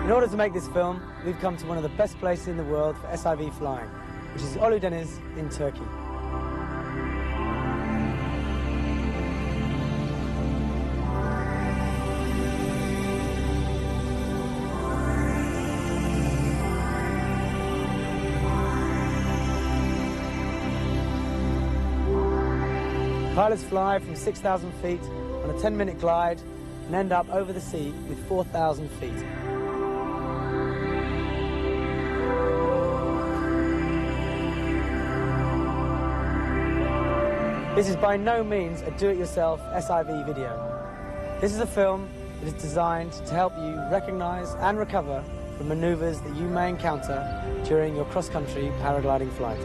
In order to make this film, we've come to one of the best places in the world for SIV flying, which is Uludeniz in Turkey. Pilots fly from 6,000 feet on a 10-minute glide and end up over the sea with 4,000 feet. This is by no means a do-it-yourself SIV video. This is a film that is designed to help you recognize and recover from maneuvers that you may encounter during your cross-country paragliding flight.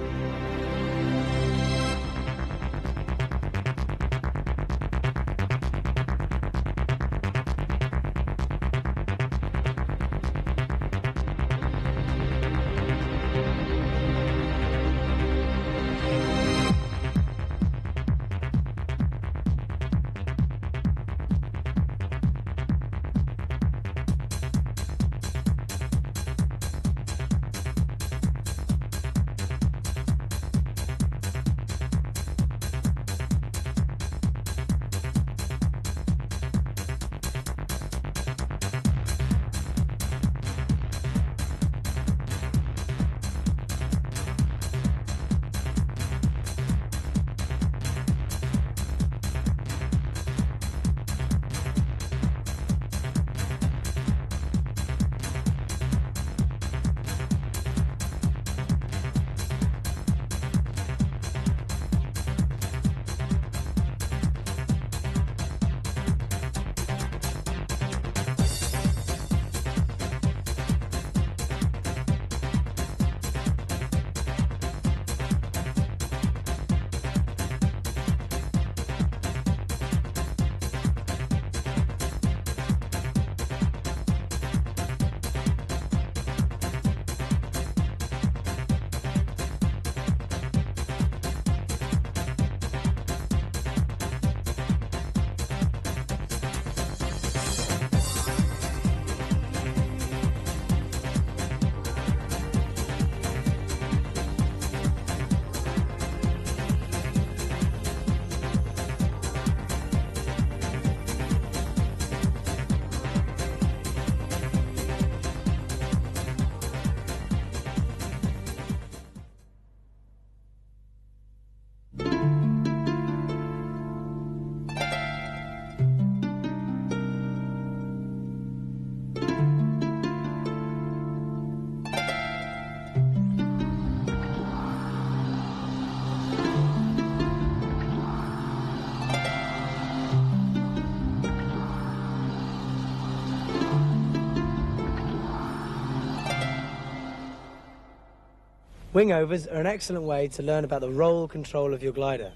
Wingovers are an excellent way to learn about the roll control of your glider.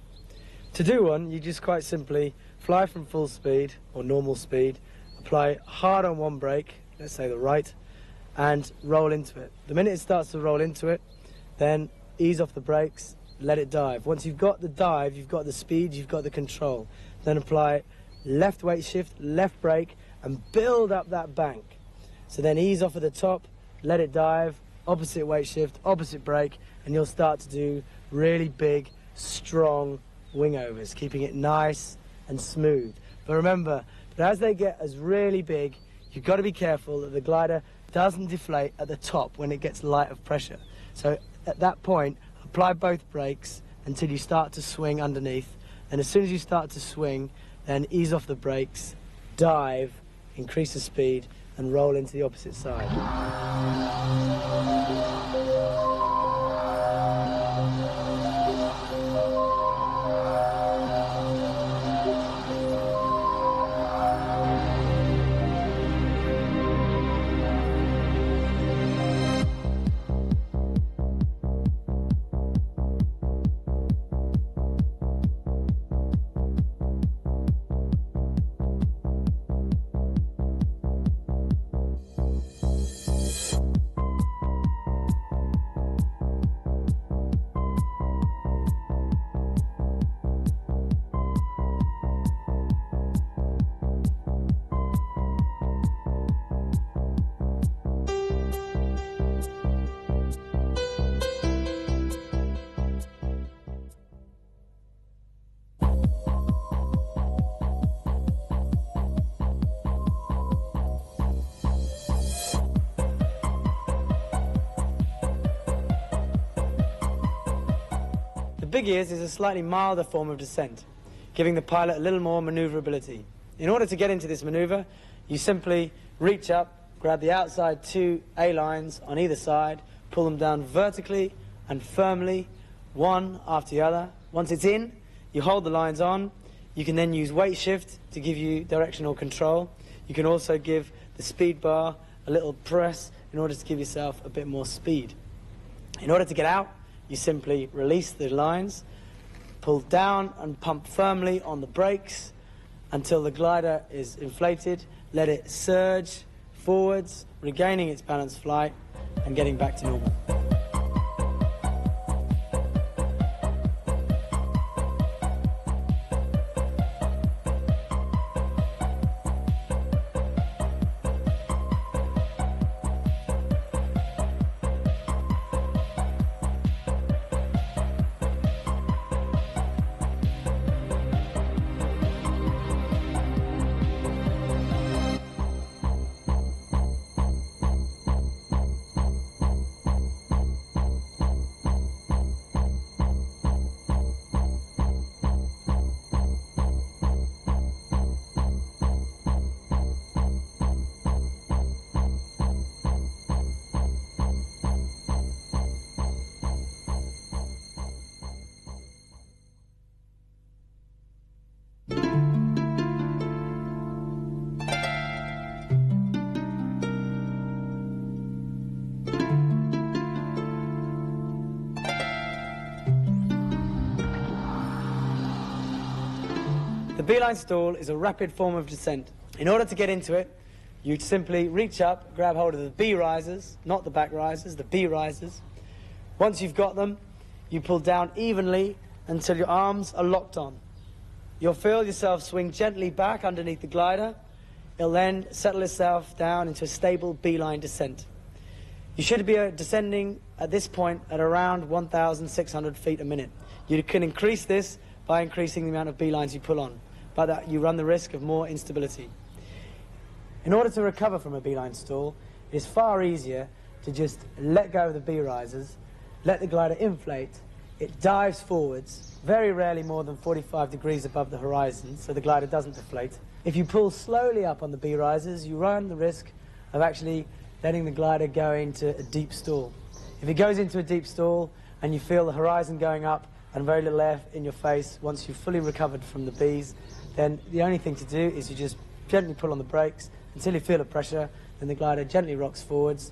To do one, you just quite simply fly from full speed or normal speed, apply hard on one brake, let's say the right, and roll into it. The minute it starts to roll into it, then ease off the brakes, let it dive. Once you've got the dive, you've got the speed, you've got the control. Then apply left weight shift, left brake, and build up that bank. So then ease off at the top, let it dive, opposite weight shift, opposite brake, and you'll start to do really big, strong wingovers, keeping it nice and smooth. But remember, that as they get as really big, you've got to be careful that the glider doesn't deflate at the top when it gets light of pressure. So at that point, apply both brakes until you start to swing underneath, and as soon as you start to swing, then ease off the brakes, dive, increase the speed, and roll into the opposite side. big ears is a slightly milder form of descent, giving the pilot a little more maneuverability. In order to get into this maneuver, you simply reach up, grab the outside two A-lines on either side, pull them down vertically and firmly, one after the other. Once it's in, you hold the lines on. You can then use weight shift to give you directional control. You can also give the speed bar a little press in order to give yourself a bit more speed. In order to get out, you simply release the lines, pull down and pump firmly on the brakes until the glider is inflated. Let it surge forwards, regaining its balanced flight and getting back to normal. The beeline stall is a rapid form of descent. In order to get into it, you simply reach up, grab hold of the B risers, not the back risers, the B risers. Once you've got them, you pull down evenly until your arms are locked on. You'll feel yourself swing gently back underneath the glider. It'll then settle itself down into a stable beeline descent. You should be descending at this point at around 1,600 feet a minute. You can increase this by increasing the amount of beelines you pull on, but that you run the risk of more instability. In order to recover from a beeline stall, it is far easier to just let go of the B risers, let the glider inflate, it dives forwards, very rarely more than 45 degrees above the horizon, so the glider doesn't deflate. If you pull slowly up on the B risers, you run the risk of actually letting the glider go into a deep stall. If it goes into a deep stall and you feel the horizon going up and very little air in your face once you've fully recovered from the Bs, then the only thing to do is you just gently pull on the brakes until you feel the pressure, then the glider gently rocks forwards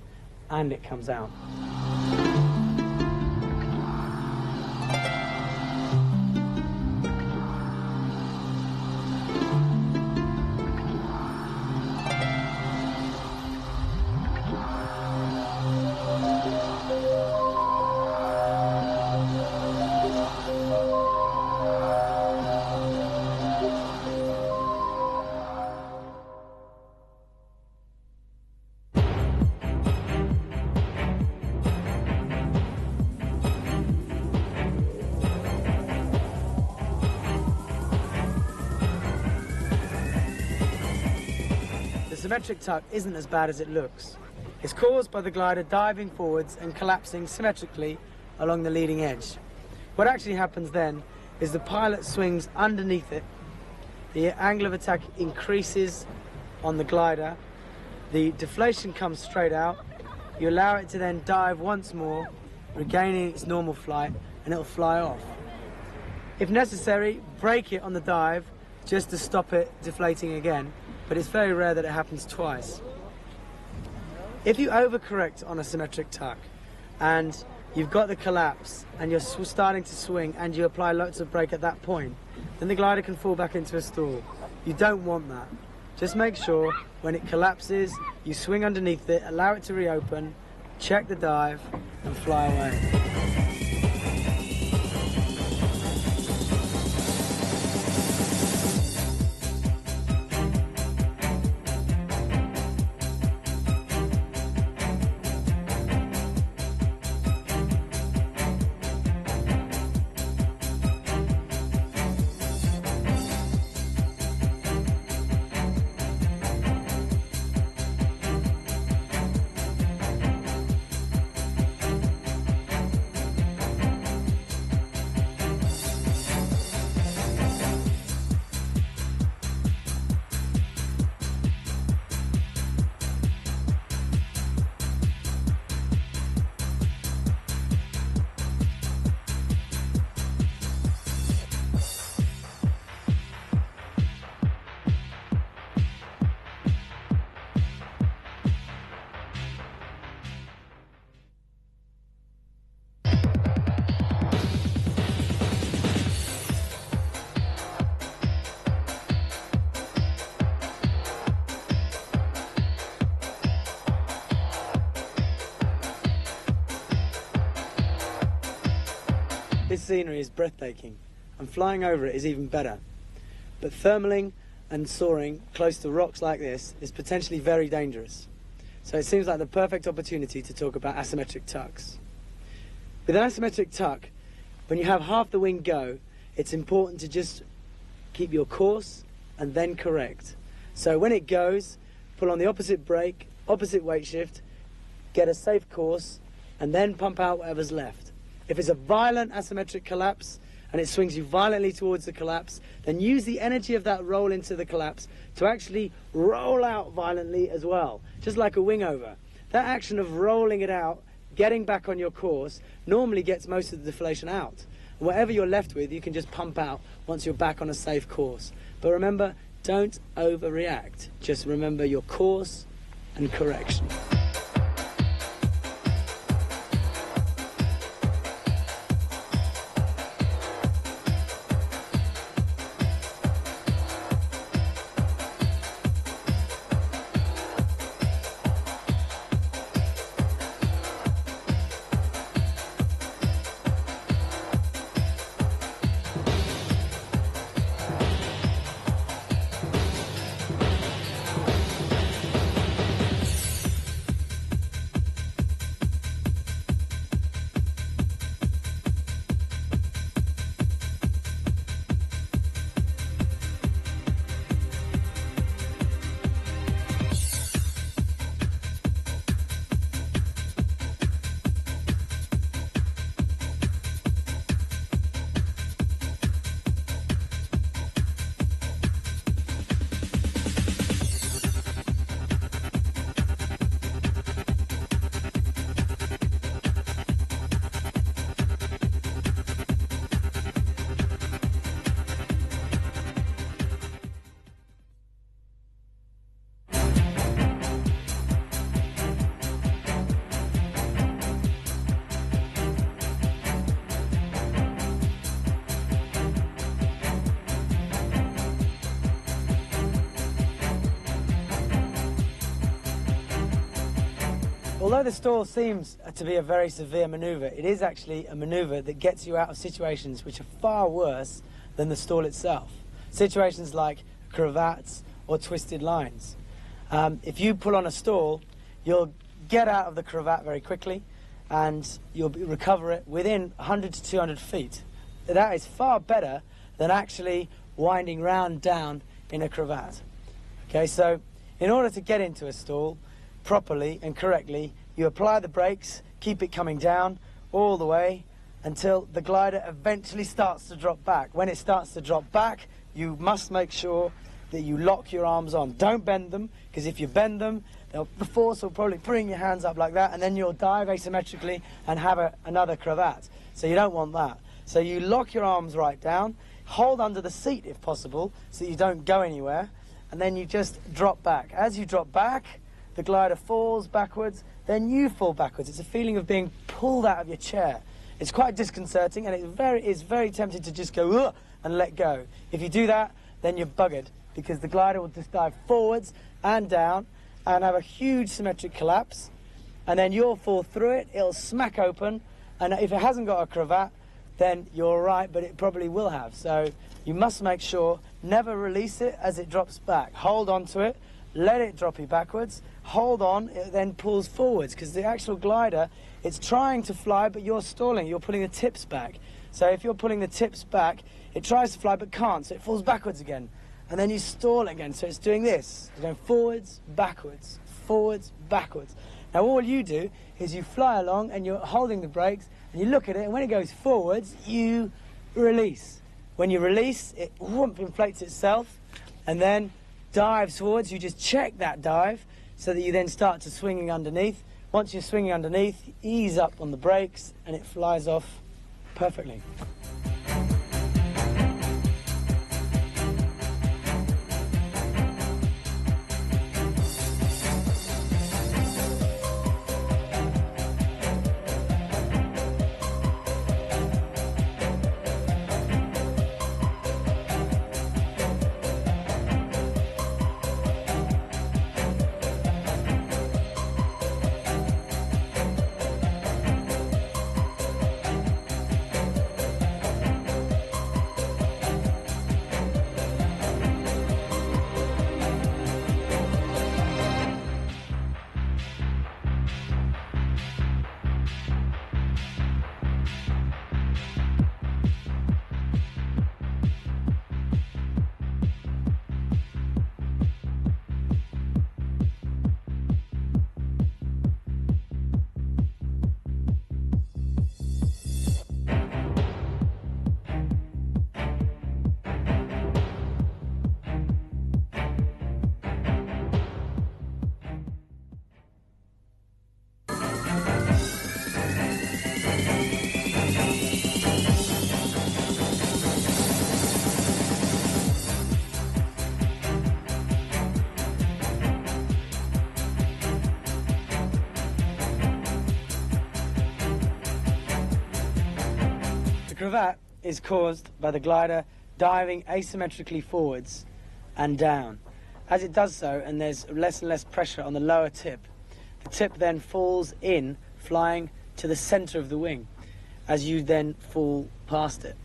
and it comes out. The symmetric tuck isn't as bad as it looks. It's caused by the glider diving forwards and collapsing symmetrically along the leading edge. What actually happens then is the pilot swings underneath it, the angle of attack increases on the glider, the deflation comes straight out, you allow it to then dive once more, regaining its normal flight, and it'll fly off. If necessary, brake it on the dive just to stop it deflating again, but it's very rare that it happens twice. If you overcorrect on a symmetric tuck and you've got the collapse and you're starting to swing and you apply lots of brake at that point, then the glider can fall back into a stall. You don't want that. Just make sure when it collapses, you swing underneath it, allow it to reopen, check the dive and fly away. This scenery is breathtaking, and flying over it is even better. But thermaling and soaring close to rocks like this is potentially very dangerous. So it seems like the perfect opportunity to talk about asymmetric tucks. With an asymmetric tuck, when you have half the wing go, it's important to just keep your course and then correct. So when it goes, pull on the opposite brake, opposite weight shift, get a safe course, and then pump out whatever's left. If it's a violent asymmetric collapse and it swings you violently towards the collapse, then use the energy of that roll into the collapse to actually roll out violently as well, just like a wing over. That action of rolling it out, getting back on your course, normally gets most of the deflation out. And whatever you're left with, you can just pump out once you're back on a safe course. But remember, don't overreact. Just remember your course and correction. Although the stall seems to be a very severe manoeuvre, it is actually a manoeuvre that gets you out of situations which are far worse than the stall itself. Situations like cravats or twisted lines. If you pull on a stall, you'll get out of the cravat very quickly and you'll recover it within 100 to 200 feet. That is far better than actually winding round down in a cravat. Okay, so in order to get into a stall properly and correctly, you apply the brakes, keep it coming down all the way until the glider eventually starts to drop back. When it starts to drop back, you must make sure that you lock your arms on. Don't bend them, because if you bend them, the force will probably bring your hands up like that, and then you'll dive asymmetrically and have another cravat. So you don't want that. So you lock your arms right down, hold under the seat if possible, so you don't go anywhere, and then you just drop back. As you drop back, the glider falls backwards, then you fall backwards. It's a feeling of being pulled out of your chair. It's quite disconcerting, and it's very tempting to just go ugh, and let go. If you do that, then you're buggered, because the glider will just dive forwards and down and have a huge symmetric collapse, and then you'll fall through it, it'll smack open, and if it hasn't got a cravat, then you're all right, but it probably will have. So you must make sure, never release it as it drops back. Hold on to it, let it drop you backwards, hold on, it then pulls forwards, because the actual glider, it's trying to fly, but you're stalling, you're pulling the tips back. So if you're pulling the tips back, it tries to fly but can't, so it falls backwards again. And then you stall again, so it's doing this. It's going forwards, backwards, forwards, backwards. Now all you do is you fly along and you're holding the brakes, and you look at it, and when it goes forwards, you release. When you release, it whoomp, inflates itself, and then dives forwards. You just check that dive so that you then start to swinging underneath. Once you're swinging underneath, ease up on the brakes and it flies off perfectly. cravat is caused by the glider diving asymmetrically forwards and down. As it does so, and there's less and less pressure on the lower tip, the tip then falls in, flying to the centre of the wing, as you then fall past it.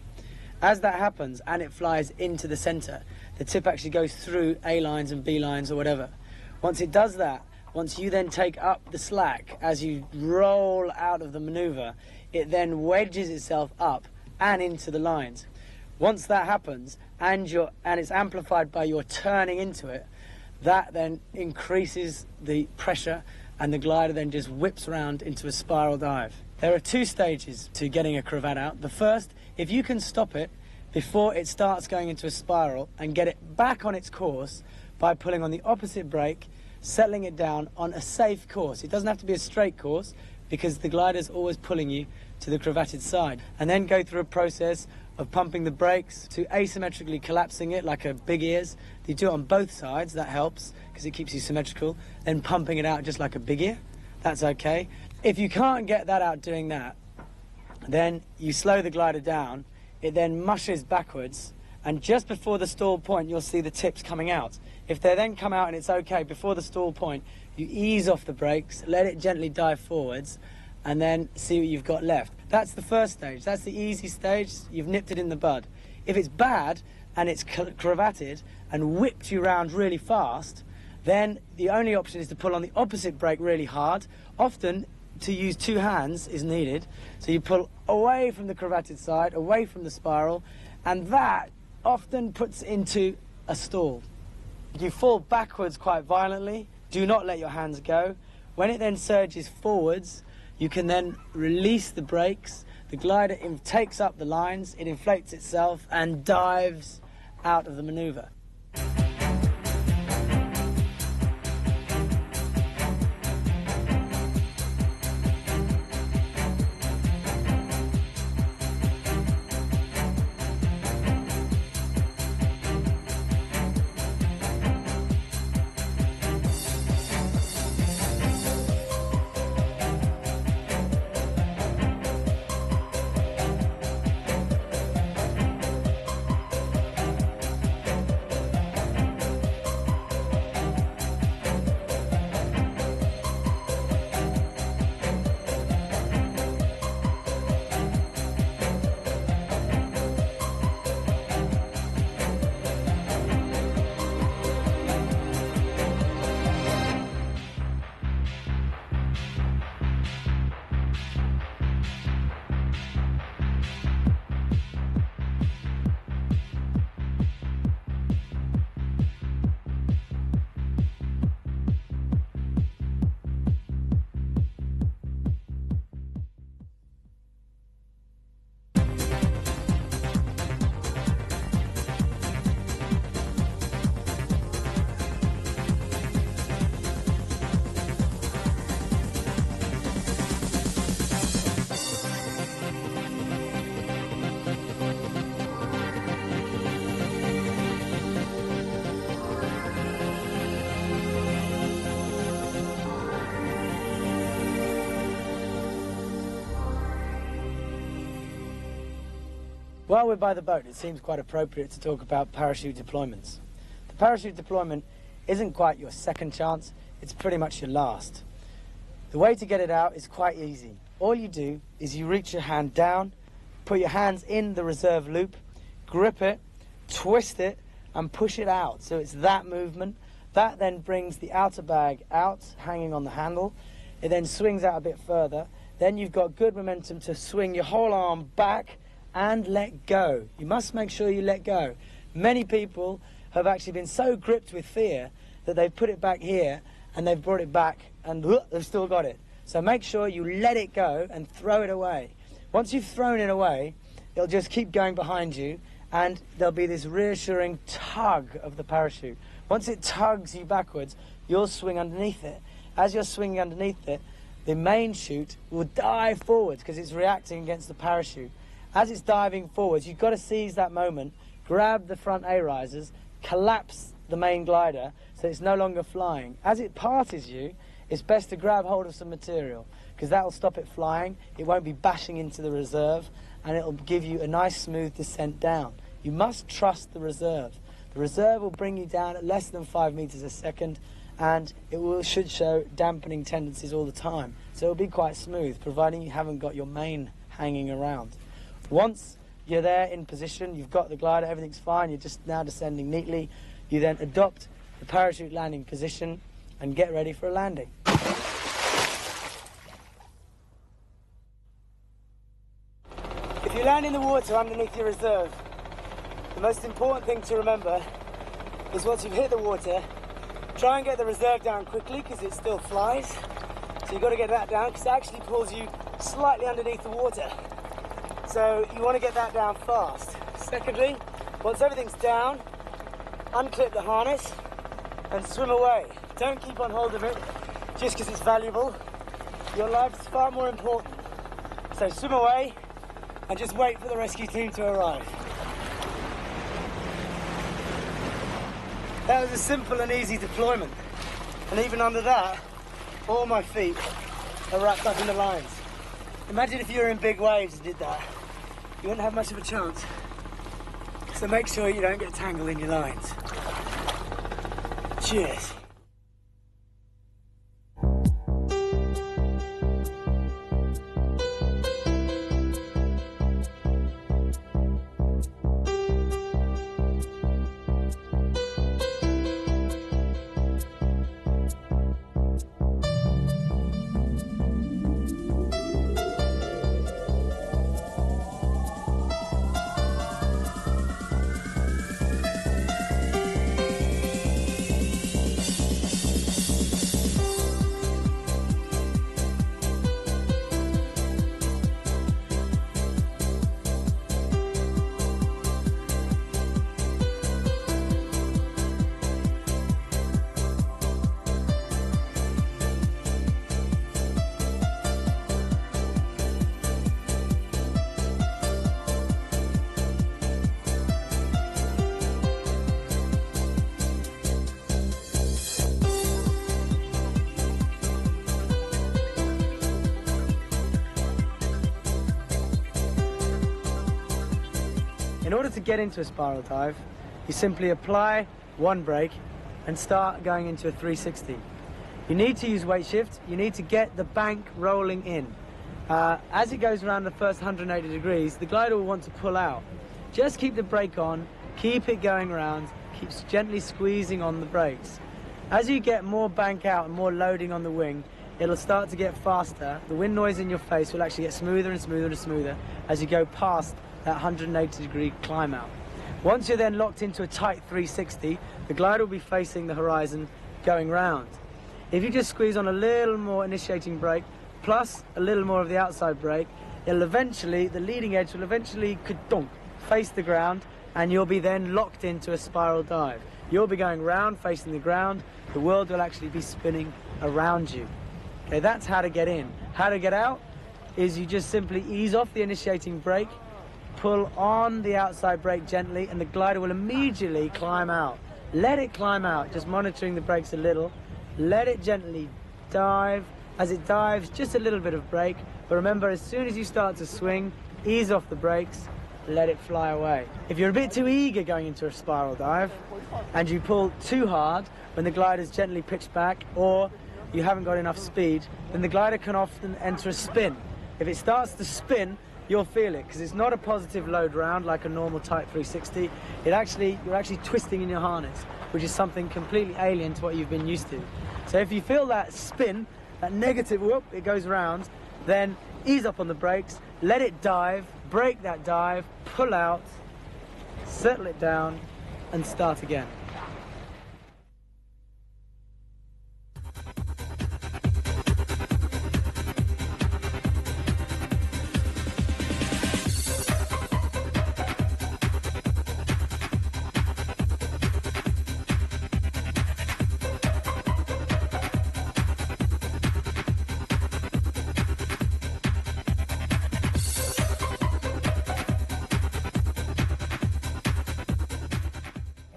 As that happens and it flies into the centre, the tip actually goes through A lines and B lines or whatever. Once it does that, once you then take up the slack as you roll out of the manoeuvre, it then wedges itself up and into the lines. Once that happens and it's amplified by your turning into it, that then increases the pressure and the glider then just whips around into a spiral dive. There are two stages to getting a cravat out. The first, if you can stop it before it starts going into a spiral and get it back on its course by pulling on the opposite brake, settling it down on a safe course. It doesn't have to be a straight course because the glider's always pulling you to the cravatted side. And then go through a process of pumping the brakes to asymmetrically collapsing it like a big ears. You do it on both sides, that helps because it keeps you symmetrical. Then pumping it out just like a big ear, that's okay. If you can't get that out doing that, then you slow the glider down, it then mushes backwards, and just before the stall point you'll see the tips coming out. If they then come out and it's okay, before the stall point you ease off the brakes, let it gently dive forwards, and then see what you've got left. That's the first stage, that's the easy stage, you've nipped it in the bud. If it's bad and it's cravatted and whipped you round really fast, then the only option is to pull on the opposite brake really hard. Often to use two hands is needed, so you pull away from the cravatted side, away from the spiral, and that often puts into a stall. You fall backwards quite violently, do not let your hands go. When it then surges forwards, you can then release the brakes, the glider takes up the lines, it inflates itself and dives out of the manoeuvre. While we're by the boat, it seems quite appropriate to talk about parachute deployments. The parachute deployment isn't quite your second chance, it's pretty much your last. The way to get it out is quite easy. All you do is you reach your hand down, put your hands in the reserve loop, grip it, twist it, and push it out. So it's that movement. That then brings the outer bag out, hanging on the handle. It then swings out a bit further. Then you've got good momentum to swing your whole arm back and let go. You must make sure you let go. Many people have actually been so gripped with fear that they've put it back here and they've brought it back and they've still got it. So make sure you let it go and throw it away. Once you've thrown it away, it'll just keep going behind you and there'll be this reassuring tug of the parachute. Once it tugs you backwards, you'll swing underneath it. As you're swinging underneath it, the main chute will dive forwards because it's reacting against the parachute. As it's diving forwards, you've got to seize that moment, grab the front A-risers, collapse the main glider so it's no longer flying. As it passes you, it's best to grab hold of some material because that will stop it flying, it won't be bashing into the reserve, and it'll give you a nice smooth descent down. You must trust the reserve. The reserve will bring you down at less than 5 meters a second, and should show dampening tendencies all the time. So it'll be quite smooth, providing you haven't got your main hanging around. Once you're there in position, you've got the glider, everything's fine, you're just now descending neatly, you then adopt the parachute landing position and get ready for a landing. If you land in the water underneath your reserve, the most important thing to remember is once you've hit the water, try and get the reserve down quickly because it still flies. So you've got to get that down because it actually pulls you slightly underneath the water. So you want to get that down fast. Secondly, once everything's down, unclip the harness and swim away. Don't keep on hold of it just because it's valuable. Your life is far more important. So swim away and just wait for the rescue team to arrive. That was a simple and easy deployment. And even under that, all my feet are wrapped up in the lines. Imagine if you were in big waves and did that. You wouldn't have much of a chance. So make sure you don't get tangled in your lines. Cheers. In order to get into a spiral dive, you simply apply one brake and start going into a 360. You need to use weight shift, you need to get the bank rolling in. As it goes around the first 180 degrees, the glider will want to pull out. Just keep the brake on, keep it going around, keep gently squeezing on the brakes. As you get more bank out and more loading on the wing, it'll start to get faster. The wind noise in your face will actually get smoother and smoother and smoother as you go past that 180 degree climb out. Once you're then locked into a tight 360, the glider will be facing the horizon going round. If you just squeeze on a little more initiating brake, plus a little more of the outside brake, it'll eventually, the leading edge will eventually face the ground, and you'll be then locked into a spiral dive. You'll be going round, facing the ground, the world will actually be spinning around you. Okay, that's how to get in. How to get out is you just simply ease off the initiating brake, pull on the outside brake gently, and the glider will immediately climb out. Let it climb out, just monitoring the brakes a little. Let it gently dive. As it dives, just a little bit of brake. But remember, as soon as you start to swing, ease off the brakes, let it fly away. If you're a bit too eager going into a spiral dive, and you pull too hard when the glider's gently pitched back, or you haven't got enough speed, then the glider can often enter a spin. If it starts to spin, you'll feel it, because it's not a positive load round like a normal Type 360. You're actually twisting in your harness, which is something completely alien to what you've been used to. So if you feel that spin, that negative whoop, it goes round, then ease up on the brakes, let it dive, break that dive, pull out, settle it down, and start again.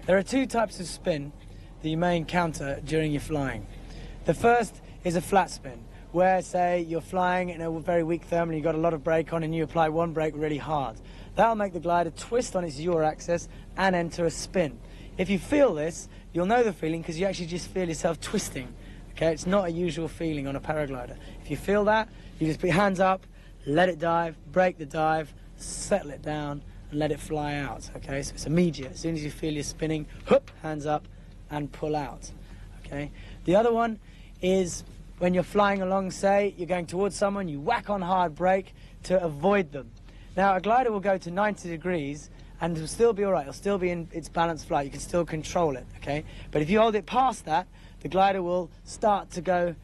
There are two types of spin that you may encounter during your flying. The first is a flat spin, where, say, you're flying in a very weak thermal and you've got a lot of brake on and you apply one brake really hard. That'll make the glider twist on its yaw axis and enter a spin. If you feel this, you'll know the feeling because you actually just feel yourself twisting. Okay, it's not a usual feeling on a paraglider. If you feel that, you just put your hands up, let it dive, break the dive, settle it down, and let it fly out. Okay, so it's immediate. As soon as you feel you're spinning, whoop, hands up, and pull out. Okay. The other one is when you're flying along, say, you're going towards someone, you whack on hard brake to avoid them. Now, a glider will go to 90 degrees and it'll still be all right. It'll still be in its balanced flight. You can still control it, okay? But if you hold it past that, the glider will start to go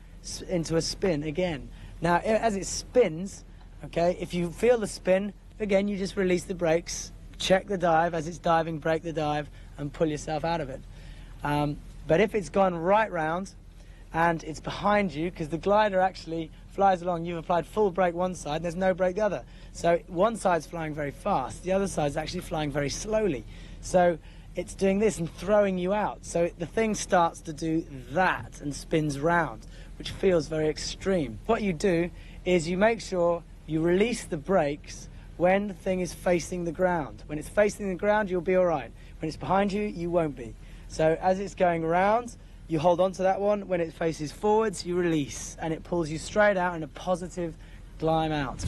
into a spin again. Now, as it spins, okay, if you feel the spin, again, you just release the brakes, check the dive. As it's diving, break the dive and pull yourself out of it. But if it's gone right round and it's behind you, because the glider actually flies along, you've applied full brake one side, and there's no brake the other. So one side's flying very fast, the other side's actually flying very slowly. So it's doing this and throwing you out. So the thing starts to do that and spins round, which feels very extreme. What you do is you make sure you release the brakes when the thing is facing the ground. When it's facing the ground, you'll be all right. When it's behind you, you won't be. So as it's going around, you hold on to that one. When it faces forwards, you release, and it pulls you straight out in a positive climb out.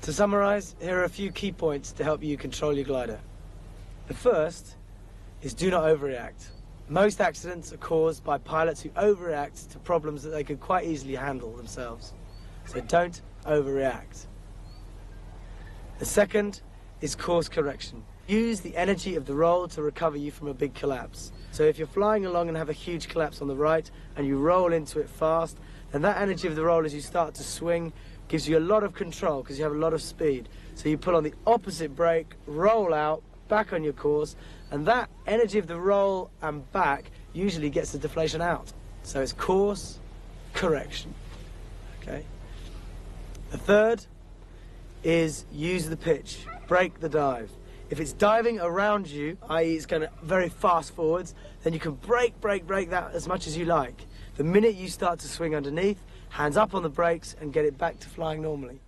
To summarise, here are a few key points to help you control your glider. The first is do not overreact. Most accidents are caused by pilots who overreact to problems that they could quite easily handle themselves. So don't overreact. The second is course correction. Use the energy of the roll to recover you from a big collapse. So if you're flying along and have a huge collapse on the right and you roll into it fast, then that energy of the roll as you start to swing gives you a lot of control because you have a lot of speed. So you pull on the opposite brake, roll out, back on your course, and that energy of the roll and back usually gets the deflation out. So it's course correction, okay? The third is use the pitch, break the dive. If it's diving around you, i.e. it's going very fast forwards, then you can break that as much as you like. The minute you start to swing underneath, hands up on the brakes and get it back to flying normally.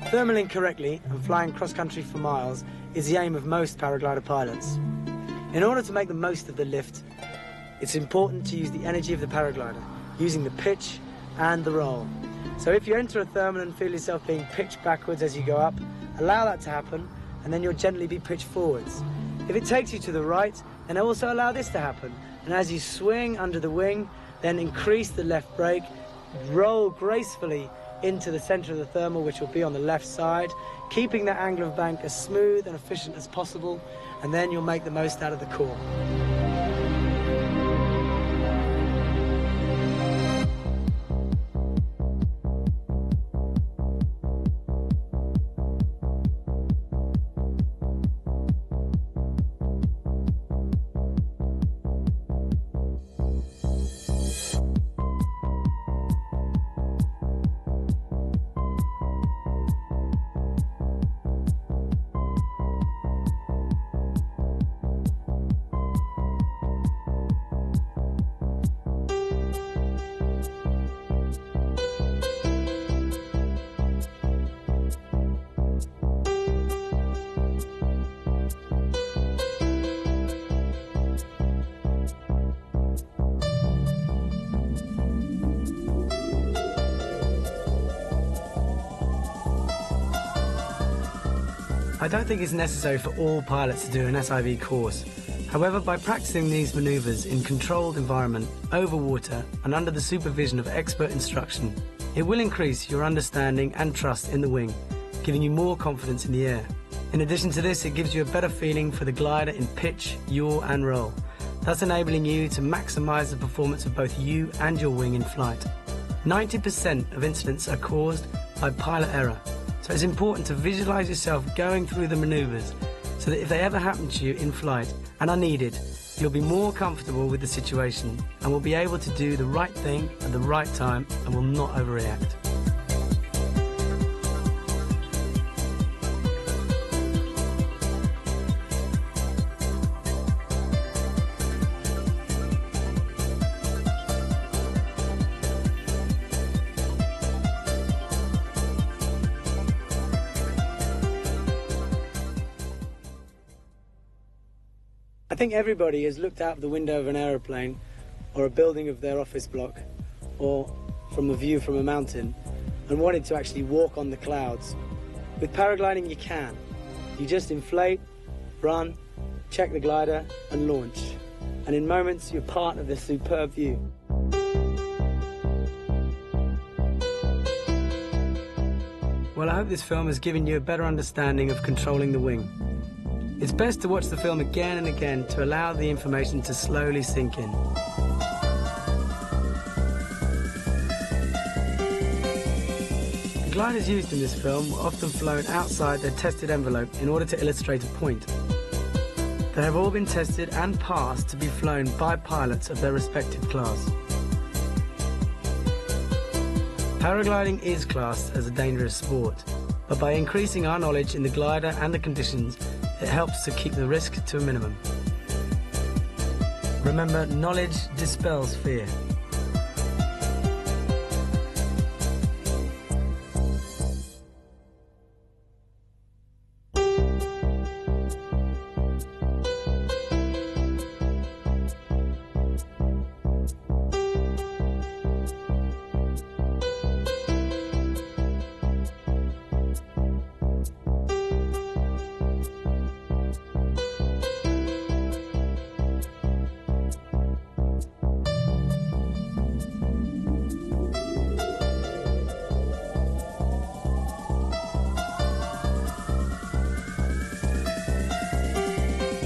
Thermaling correctly and flying cross-country for miles is the aim of most paraglider pilots. In order to make the most of the lift, it's important to use the energy of the paraglider, using the pitch and the roll. So if you enter a thermal and feel yourself being pitched backwards as you go up, allow that to happen, and then you'll gently be pitched forwards. If it takes you to the right, then also allow this to happen. And as you swing under the wing, then increase the left brake, roll gracefully into the center of the thermal, which will be on the left side, keeping that angle of bank as smooth and efficient as possible, and then you'll make the most out of the core. I don't think it's necessary for all pilots to do an SIV course. However, by practicing these manoeuvres in controlled environment, over water, and under the supervision of expert instruction, it will increase your understanding and trust in the wing, giving you more confidence in the air. In addition to this, it gives you a better feeling for the glider in pitch, yaw and roll, thus enabling you to maximize the performance of both you and your wing in flight. 90% of incidents are caused by pilot error. So it's important to visualize yourself going through the maneuvers so that if they ever happen to you in flight and are needed, you'll be more comfortable with the situation and will be able to do the right thing at the right time and will not overreact. I think everybody has looked out of the window of an aeroplane or a building of their office block or from a view from a mountain and wanted to actually walk on the clouds. With paragliding you can. You just inflate, run, check the glider and launch. And in moments you're part of this superb view. Well, I hope this film has given you a better understanding of controlling the wing. It's best to watch the film again and again to allow the information to slowly sink in. The gliders used in this film were often flown outside their tested envelope in order to illustrate a point. They have all been tested and passed to be flown by pilots of their respective class. Paragliding is classed as a dangerous sport, but by increasing our knowledge in the glider and the conditions, it helps to keep the risk to a minimum. Remember, knowledge dispels fear.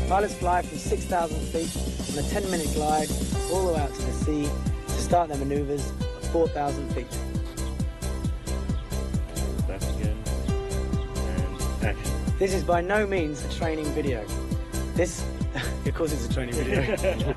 Pilots fly from 6,000 feet on a 10-minute glide all the way out to the sea to start their manoeuvres at 4,000 feet. Back again, and action. This is by no means a training video. This, of course it's a training video.